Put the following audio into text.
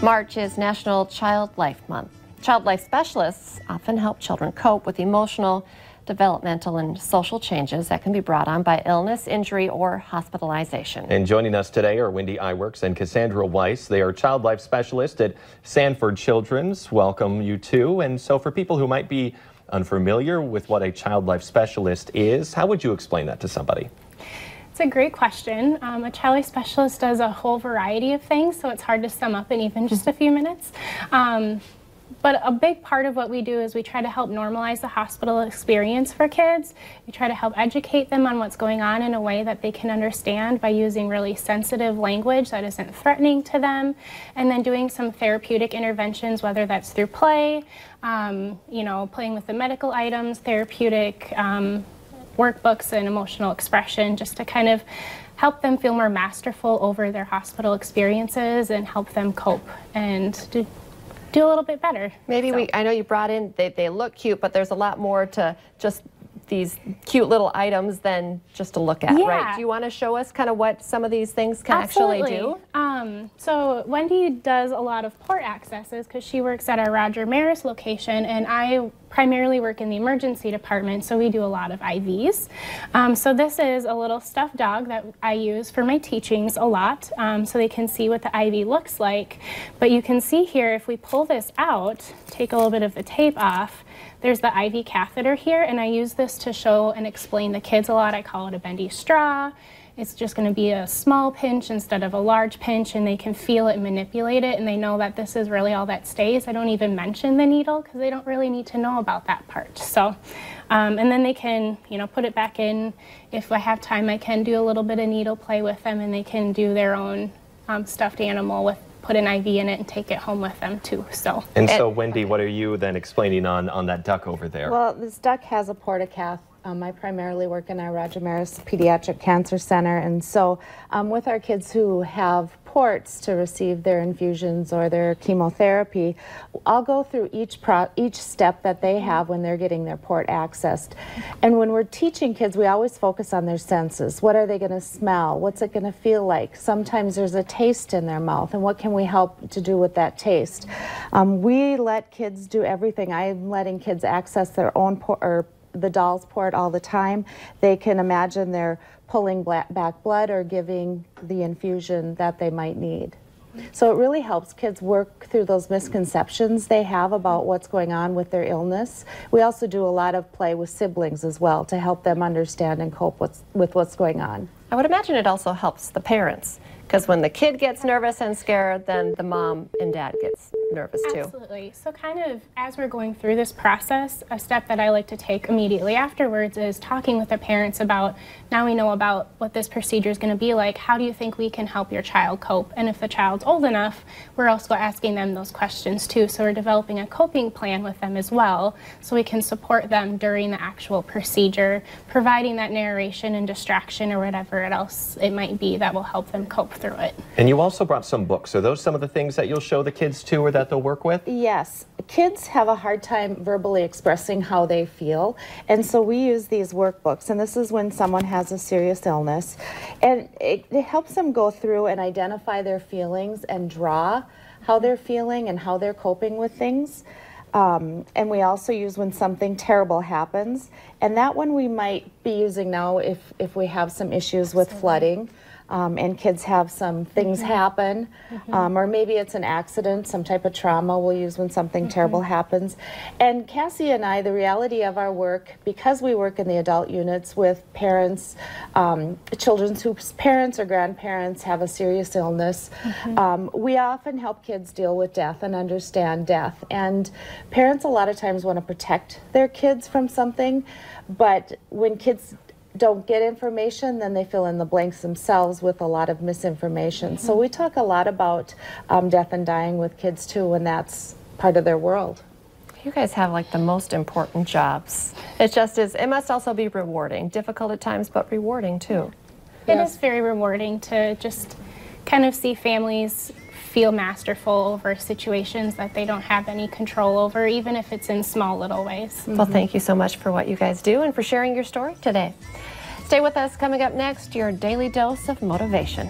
March is National Child Life Month. Child life specialists often help children cope with emotional, developmental, and social changes that can be brought on by illness, injury, or hospitalization. And joining us today are Wendy Iwerks and Cassandra Weiss. They are child life specialists at Sanford Children's. Welcome, you two. And so for people who might be unfamiliar with what a child life specialist is, how would you explain that to somebody? It's a great question. A child life specialist does a whole variety of things, so it's hard to sum up in even just a few minutes. But a big part of what we do is we try to help normalize the hospital experience for kids. We try to help educate them on what's going on in a way that they can understand by using really sensitive language that isn't threatening to them, and then doing some therapeutic interventions, whether that's through play, playing with the medical items, therapeutic workbooks and emotional expression, just to kind of help them feel more masterful over their hospital experiences and help them cope and do a little bit better. Maybe I know you brought in, they look cute, but there's a lot more to just these cute little items than just to look at, right? Do you want to show us kind of what some of these things can actually do? So Wendy does a lot of port accesses because she works at our Roger Maris location, and I primarily work in the emergency department, so we do a lot of IVs. So this is a little stuffed dog that I use for my teachings a lot, so they can see what the IV looks like. But you can see here, if we pull this out, take a little bit of the tape off, there's the IV catheter here, and I use this to show and explain to kids a lot. I call it a bendy straw. It's just going to be a small pinch instead of a large pinch, and they can feel it and manipulate it, and they know that this is really all that stays. I don't even mention the needle because they don't really need to know about that part. So, and then they can, put it back in. If I have time, I can do a little bit of needle play with them, and they can do their own stuffed animal put an IV in it and take it home with them too. So. And so, Wendy, what are you then explaining on that duck over there? Well, this duck has a portacath. I primarily work in our Roger Maris Pediatric Cancer Center, and so with our kids who have ports to receive their infusions or their chemotherapy, I'll go through each step that they have when they're getting their port accessed. And when we're teaching kids, we always focus on their senses. What are they going to smell? What's it going to feel like? Sometimes there's a taste in their mouth, and what can we help to do with that taste? We let kids do everything. I'm letting kids access their own port, or the doll's port, all the time. They can imagine they're pulling back blood or giving the infusion that they might need. So it really helps kids work through those misconceptions they have about what's going on with their illness. We also do a lot of play with siblings as well to help them understand and cope with what's going on. I would imagine it also helps the parents, because when the kid gets nervous and scared, then the mom and dad gets nervous too. Absolutely. So kind of as we're going through this process, a step that I like to take immediately afterwards is talking with the parents about, now we know about what this procedure is going to be like, how do you think we can help your child cope? And if the child's old enough, we're also asking them those questions too. So we're developing a coping plan with them as well, so we can support them during the actual procedure, providing that narration and distraction or whatever else it might be that will help them cope through it. And you also brought some books. Are those some of the things that you'll show the kids too, or that they'll work with? Yes. Kids have a hard time verbally expressing how they feel, and so we use these workbooks, and this is when someone has a serious illness, and it helps them go through and identify their feelings and draw how they're feeling and how they're coping with things. And we also use when something terrible happens, and that one we might be using now if we have some issues with flooding. And kids have some things happen, or maybe it's an accident, some type of trauma we'll use when something terrible happens. And Cassie and I, the reality of our work, because we work in the adult units with parents, children whose parents or grandparents have a serious illness, we often help kids deal with death and understand death. And parents a lot of times want to protect their kids from something, but when kids don't get information, then they fill in the blanks themselves with a lot of misinformation. So we talk a lot about death and dying with kids too, and that's part of their world. You guys have like the most important jobs. It just is, it must also be rewarding. Difficult at times, but rewarding too. It is very rewarding to just kind of see families feel masterful over situations that they don't have any control over, even if it's in small little ways. Well, thank you so much for what you guys do and for sharing your story today. Stay with us. Coming up next, your daily dose of motivation.